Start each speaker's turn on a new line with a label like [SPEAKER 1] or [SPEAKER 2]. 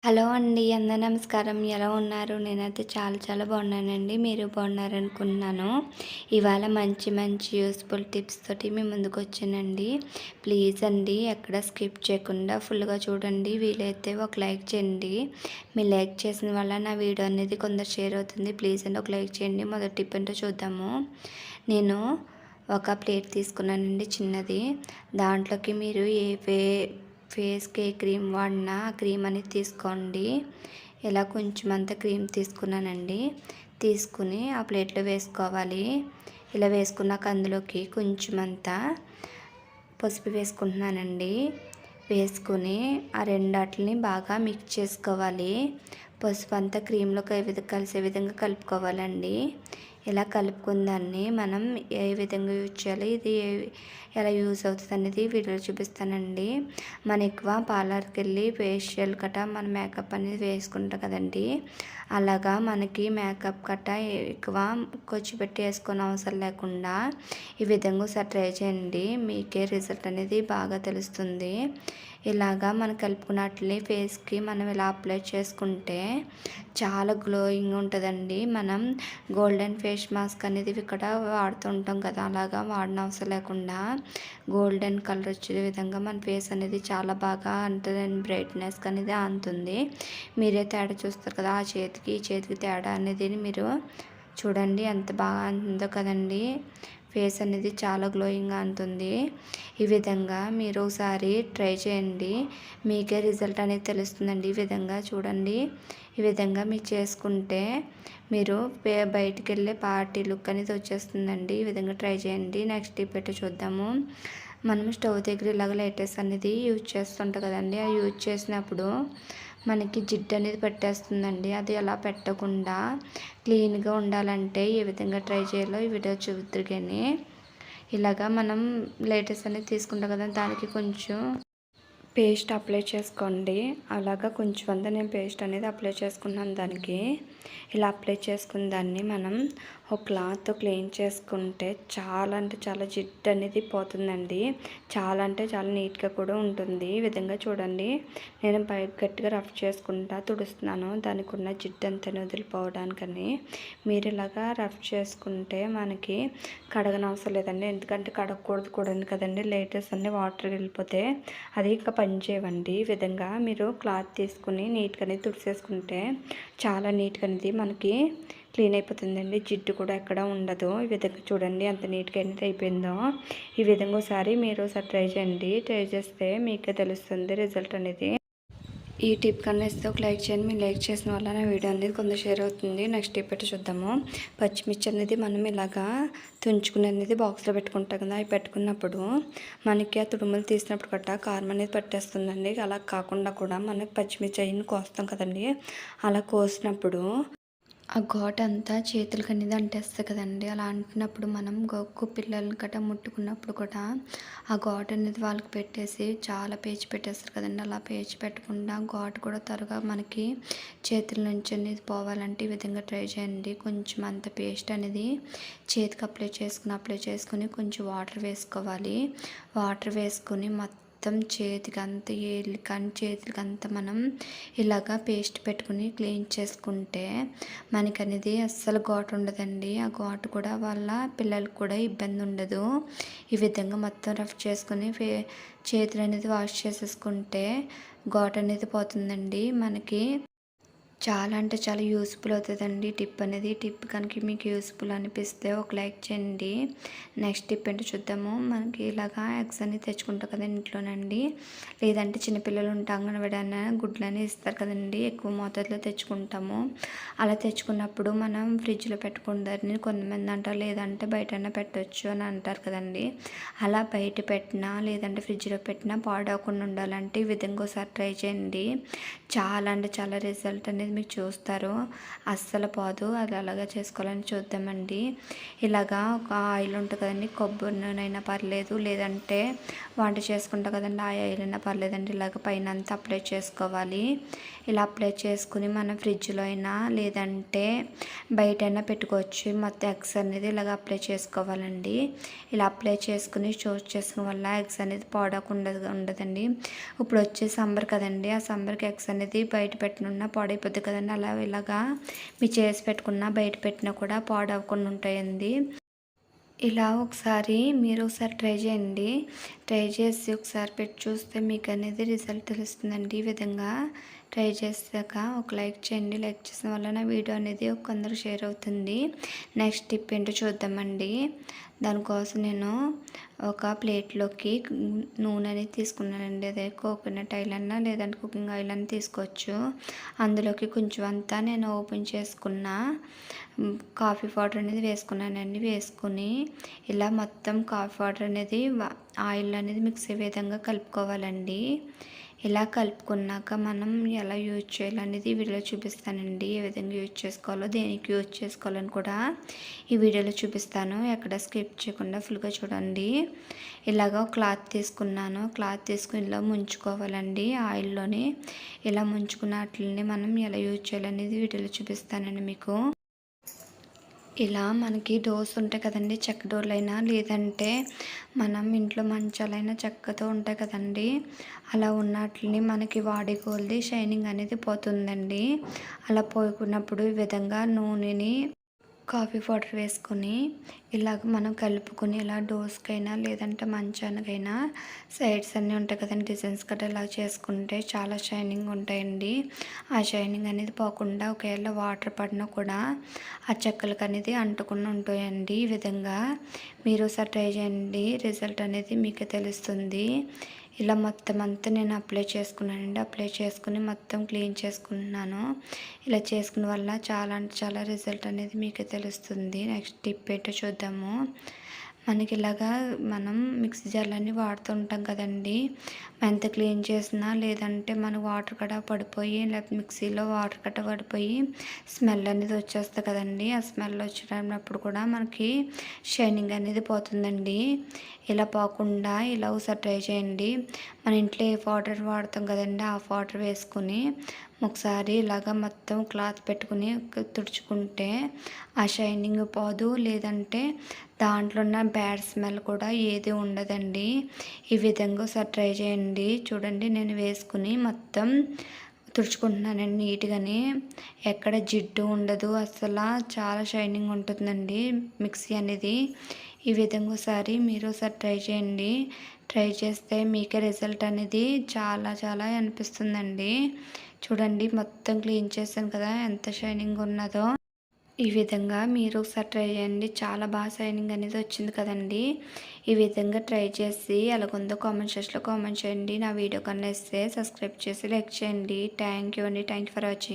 [SPEAKER 1] Hello అండి. అందరు నమస్కారం. ఎలా ఉన్నారు? నేనైతే చాలా బాగున్నానండి. మీరు బాగున్నారనుకుంటున్నాను. ఇవాళ మంచి మంచి యూస్‌ఫుల్ టిప్స్ తోటి మీ ముందుకొచ్చానండి. ప్లీజ్ అండి ఎక్కడ స్కిప్ చేయకుండా ఫుల్‌గా చూడండి. వీలైతే ఒక లైక్ చేయండి. మీరు లైక్ చేసిన వల్ల నా వీడియో అనేది కొందరు షేర్ అవుతుంది. ప్లీజ్ అండి ఒక లైక్ చేయండి. మొదటి టిప్ ఏంటో చూద్దాము. నేను ఒక ప్లేట్ తీసుకున్నానండి చిన్నది. దాంట్లోకి మీరు ఫేస్‌కి ఏ క్రీమ్ వాడినా ఆ క్రీమ్ అనేది తీసుకోండి. ఇలా కొంచెం అంత క్రీమ్ తీసుకున్నానండి. తీసుకుని ఆ ప్లేట్లో వేసుకోవాలి. ఇలా వేసుకున్నాక అందులోకి కొంచెం అంతా పసుపు వేసుకుంటున్నానండి. వేసుకుని ఆ రెండాటిని బాగా మిక్స్ చేసుకోవాలి. పసుపు అంతా క్రీమ్లో కలిసే విధంగా కలుపుకోవాలండి. ఇలా కలుపుకున్న దాన్ని మనం ఏ విధంగా యూజ్ చేయాలి, ఇది ఎలా యూజ్ అవుతుంది అనేది వీడియోలో చూపిస్తానండి. మనం ఎక్కువ పార్లర్కి వెళ్ళి ఫేషియల్ కట్ట మన మేకప్ అనేది వేసుకుంటాం కదండి. అలాగా మనకి మేకప్ కట్ట ఎక్కువ ఖర్చు పెట్టి వేసుకునే అవసరం లేకుండా ఈ విధంగా ఒకసారి ట్రై చేయండి. మీకే రిజల్ట్ అనేది బాగా తెలుస్తుంది. ఇలాగా మనం కలుపుకున్నట్లే ఫేస్కి మనం ఇలా అప్లై చేసుకుంటే చాలా గ్లోయింగ్ ఉంటుందండి. మనం గోల్డెన్ ఫేస్ మాస్క్ అనేది ఇక్కడ వాడుతుంటాం కదా, అలాగా వాడిన అవసరం లేకుండా గోల్డెన్ కలర్ వచ్చే విధంగా మన ఫేస్ అనేది చాలా బాగా అంటుందండి. బ్రైట్నెస్ అనేది అందుతుంది. మీరే తేడా చూస్తారు కదా, ఆ చేతికి ఈ చేతికి తేడా అనేది మీరు చూడండి ఎంత బాగా అంతుందో కదండి. ఫేస్ అనేది చాలా గ్లోయింగ్గా ఉంటుంది. ఈ విధంగా మీరు ఒకసారి ట్రై చేయండి. మీకే రిజల్ట్ అనేది తెలుస్తుందండి. ఈ విధంగా చూడండి. ఈ విధంగా మీరు చేసుకుంటే మీరు బయటికి వెళ్ళే పార్టీ లుక్ అనేది వచ్చేస్తుందండి. ఈ విధంగా ట్రై చేయండి. నెక్స్ట్ టిప్ ఏంటో చూద్దాము. మనం స్టవ్ దగ్గర ఇలాగ లైటర్స్ అనేది యూజ్ చేస్తుంటాం కదండి. ఆ యూజ్ చేసినప్పుడు మనకి జిడ్డు అనేది పెట్టేస్తుందండి. అది అలా పెట్టకుండా క్లీన్గా ఉండాలంటే ఏ విధంగా ట్రై చేయాలో ఈ వీడియో చూద్దరు. కానీ ఇలాగా మనం లైటర్స్ అనేది తీసుకుంటాం కదా, దానికి కొంచెం పేస్ట్ అప్లై చేసుకోండి. అలాగా కొంచెం అంతా నేను పేస్ట్ అనేది అప్లై చేసుకున్నాను దానికి. ఇలా అప్లై చేసుకున్న దాన్ని మనం ఒక క్లాత్ క్లీన్ చేసుకుంటే చాలా అంటే చాలా జిడ్డు అనేది పోతుందండి. చాలా అంటే చాలా నీట్గా కూడా ఉంటుంది. ఈ విధంగా చూడండి. నేను గట్టిగా రఫ్ చేసుకుంటా తుడుస్తున్నాను దానికి ఉన్న జిడ్డు అంతా వదిలిపోవడానికని. మీరు ఇలాగా రఫ్ చేసుకుంటే మనకి కడగనవసరం అవసరం లేదండి. ఎందుకంటే కడగకూడదు కూడా కదండి. లేటెస్ట్ అన్నీ వాటర్ వెళ్ళిపోతే అది ఇంకా పనిచేయవండి. ఈ విధంగా మీరు క్లాత్ తీసుకుని నీట్గా అనేది తుడిసేసుకుంటే చాలా నీట్గా అనేది మనకి క్లీన్ అయిపోతుందండి. జిడ్డు కూడా ఎక్కడ ఉండదు. ఈ విధంగా చూడండి ఎంత నీట్గా అనేది అయిపోయిందో. ఈ విధంగా ఒకసారి మీరు ట్రై చేయండి. ట్రై చేస్తే మీకే తెలుస్తుంది రిజల్ట్ అనేది. ఈ టిప్ కన్నా ఇస్తే ఒక లైక్ చేయండి. మీరు లైక్ చేసిన వల్ల నా వీడియో అనేది కొంత షేర్ అవుతుంది. నెక్స్ట్ టిప్ అయితే చూద్దాము. పచ్చిమిర్చి అనేది మనం ఇలాగా తుంచుకుని అనేది బాక్స్లో పెట్టుకుంటాం కదా, అవి పెట్టుకున్నప్పుడు మనకి ఆ తుడుములు తీసినప్పుడు గట్టా కారం అనేది పట్టేస్తుందండి. అలా కాకుండా కూడా మనకి పచ్చిమిర్చి అయిన కోస్తాం కదండి, అలా కోసినప్పుడు ఆ ఘాటు అంతా చేతులకి అనేది అంటేస్తుంది కదండి. అలా అంటున్నప్పుడు మనం గొక్కు పిల్లల్ని గట్రా ముట్టుకున్నప్పుడు కూడా ఆ ఘాటు అనేది వాళ్ళకి పెట్టేసి చాలా పేచి పెట్టేస్తారు కదండి. అలా పేచి పెట్టకుండా ఘాటు కూడా త్వరగా మనకి చేతుల నుంచి అనేది పోవాలంటే ఈ విధంగా ట్రై చేయండి. కొంచెం అంత పేస్ట్ అనేది చేతికి అప్లై చేసుకుని కొంచెం వాటర్ వేసుకోవాలి. వాటర్ వేసుకొని మొత్తం చేతికి అంత చేతులకి అంతా మనం ఇలాగా పేస్ట్ పెట్టుకుని క్లీన్ చేసుకుంటే మనకి అనేది అస్సలు ఘాటు ఉండదండి. ఆ ఘాటు కూడా వాళ్ళ పిల్లలకు కూడా ఇబ్బంది ఉండదు. ఈ విధంగా మొత్తం రఫ్ చేసుకుని చేతులు అనేది వాష్ చేసేసుకుంటే ఘాటు అనేది పోతుందండి. మనకి చాలా అంటే చాలా యూస్ఫుల్ అవుతుందండి టిప్ అనేది. టిప్ కనుక మీకు యూస్ఫుల్ అనిపిస్తే ఒక లైక్ చేయండి. నెక్స్ట్ టిప్ ఏంటో చూద్దాము. మనకి ఇలాగా ఎగ్స్ అనేది తెచ్చుకుంటాం కదా ఇంట్లోనండి, లేదంటే చిన్నపిల్లలు ఉంటే అంగన్వాడీ గుడ్లని ఇస్తారు కదండి, ఎక్కువ మోతాదులో తెచ్చుకుంటాము. అలా తెచ్చుకున్నప్పుడు మనం ఫ్రిడ్జ్లో పెట్టుకుంటారని కొంతమంది అంటారు, లేదంటే బయటైనా పెట్టవచ్చు అని అంటారు కదండి. అలా బయట పెట్టినా లేదంటే ఫ్రిడ్జ్లో పెట్టినా పాడవకుండా ఉండాలంటే ఈ విధంగా ఒకసారి ట్రై చేయండి. చాలా అంటే చాలా రిజల్ట్ అనేది మీకు చూస్తారు, అస్సలు పోదు. అది అలాగా చేసుకోవాలని చూద్దామండి. ఇలాగా ఒక ఆయిల్ ఉంటుంది కదండి, కొబ్బరి నూనె అయినా పర్లేదు, లేదంటే వంట చేసుకుంటా కదండి ఆ ఆయిల్ అయినా పర్లేదండి. ఇలాగ పైన అంతా అప్లై చేసుకోవాలి. ఇలా అప్లై చేసుకుని మనం ఫ్రిడ్జ్లో అయినా లేదంటే బయటైనా పెట్టుకోవచ్చు. మొత్తం ఎగ్స్ అనేది ఇలాగ అప్లై చేసుకోవాలండి. ఇలా అప్లై చేసుకుని స్టోర్ చేసుకున్న వల్ల ఎగ్స్ అనేది పాడకుండా ఉండదండి. ఇప్పుడు వచ్చే సమ్మర్ కదండి, ఆ సమ్మర్కి ఎగ్స్ అనేది బయట పెట్టిన పాడైపోద్ది కదండి. అలా ఇలాగా మీరు చేసి పెట్టుకున్న బయట పెట్టినా కూడా పాడవకుండా ఉంటాయండి. ఇలా మీరు ఒకసారి ట్రై చేయండి. ట్రై చేసి ఒకసారి పెట్టి చూస్తే మీకు అనేది రిజల్ట్ తెలుస్తుందండి. ఈ విధంగా ట్రై చేశాక ఒక లైక్ చేయండి. లైక్ చేసిన వల్ల నా వీడియో అనేది కొందరు షేర్ అవుతుంది. నెక్స్ట్ టిప్ ఏంటో చూద్దామండి. దానికోసం నేను ఒక ప్లేట్లోకి నూనె అనేది తీసుకున్నానండి. అదే కోకోనట్ ఆయిల్ అన్నా లేదంటే కుకింగ్ ఆయిల్ అని తీసుకోవచ్చు. అందులోకి కొంచెం అంతా నేను ఓపెన్ చేసుకున్న కాఫీ పౌడర్ అనేది వేసుకున్నానండి. వేసుకుని ఇలా మొత్తం కాఫీ పౌడర్ అనేది ఆయిల్ అనేది మిక్స్ అయ్యే విధంగా కలుపుకోవాలండి. ఇలా కలుపుకున్నాక మనం ఎలా యూజ్ చేయాలనేది ఈ వీడియోలో చూపిస్తానండి. ఏ విధంగా యూజ్ చేసుకోవాలో, దేనికి యూజ్ చేసుకోవాలని కూడా ఈ వీడియోలో చూపిస్తాను. ఎక్కడ స్కిప్ చేయకుండా ఫుల్గా చూడండి. ఇలాగ క్లాత్ తీసుకున్నాను. క్లాత్ తీసుకుని ఇలా ముంచుకోవాలండి ఆయిల్లోని. ఇలా ముంచుకున్న వాటిని మనం ఎలా యూజ్ చేయాలనేది వీడియోలో చూపిస్తానండి మీకు. ఇలా మనకి డోర్స్ ఉంటాయి కదండి, చెక్క డోర్లు అయినా లేదంటే మనం ఇంట్లో మంచాలైనా చెక్కతో ఉంటాయి కదండి, అలా ఉన్నట్లని మనకి వాడే కొలది షైనింగ్ అనేది పోతుందండి. అలా పోకున్నప్పుడు ఈ విధంగా నూనెని కాఫీ పౌడర్ వేసుకొని ఇలాగ మనం కలుపుకొని ఇలా డోర్స్కైనా లేదంటే మంచానికైనా సైడ్స్ అన్నీ ఉంటాయి కదండి, డిజైన్స్ గట్రా ఇలా చేసుకుంటే చాలా షైనింగ్ ఉంటాయండి. ఆ షైనింగ్ అనేది పోకుండా ఒకవేళ వాటర్ పడినా కూడా ఆ చెక్కలకు అనేది అంటకుండా ఉంటాయండి. ఈ విధంగా మీరు ఒకసారి ట్రై చేయండి, రిజల్ట్ అనేది మీకే తెలుస్తుంది. ఇలా మొత్తం అంతా నేను అప్లై చేసుకున్నానండి. అప్లై చేసుకుని మొత్తం క్లీన్ చేసుకుంటున్నాను. ఇలా చేసుకున్న వల్ల చాలా అంటే చాలా రిజల్ట్ అనేది మీకే తెలుస్తుంది. నెక్స్ట్ టిప్ ఏంటో చూద్దాము. మనకి ఇలాగా మనం మిక్సీ జార్లన్నీ వాడుతుంటాం కదండి, ఎంత క్లీన్ చేసినా లేదంటే మన వాటర్ కట్ట పడిపోయి లేకపోతే మిక్సీలో వాటర్ కట్ట పడిపోయి స్మెల్ అనేది వచ్చేస్తుంది కదండి. ఆ స్మెల్ వచ్చినప్పుడు కూడా మనకి షైనింగ్ అనేది పోతుందండి. ఇలా పోకుండా ఇలా ఒకసారి ట్రై చేయండి. మన ఇంట్లో ఏ పౌడర్ వాడతాం కదండి, ఆ పౌడర్ వేసుకుని ఒకసారి ఇలాగ మొత్తం క్లాత్ పెట్టుకుని తుడుచుకుంటే ఆ షైనింగ్ పోదు, లేదంటే దాంట్లో ఉన్న బ్యాడ్ స్మెల్ కూడా ఏది ఉండదండి. ఈ విధంగా ఒకసారి ట్రై చేయండి. చూడండి, నేను వేసుకుని మొత్తం తుడుచుకుంటున్నానండి నీట్గానే. ఎక్కడ జిడ్డు ఉండదు, అసలు చాలా షైనింగ్ ఉంటుందండి మిక్సీ అనేది. ఈ విధంగా ఒకసారి మీరు ఒకసారి ట్రై చేయండి. ట్రై చేస్తే మీకే రిజల్ట్ అనేది చాలా చాలా అనిపిస్తుందండి. చూడండి, మొత్తం క్లీన్ చేశాను కదా ఎంత షైనింగ్ ఉన్నదో. ఈ విధంగా మీరు ఒకసారి ట్రై చేయండి. చాలా బాగా షైనింగ్ అనేది వచ్చింది కదండి. ఈ విధంగా ట్రై చేసి ఎలాగుందో కామెంట్ సెక్షన్లో కామెంట్ చేయండి. నా వీడియో కన్నా ఇస్తే సబ్స్క్రైబ్ చేసి లైక్ చేయండి. థ్యాంక్ యూ అండి. Thank you for watching.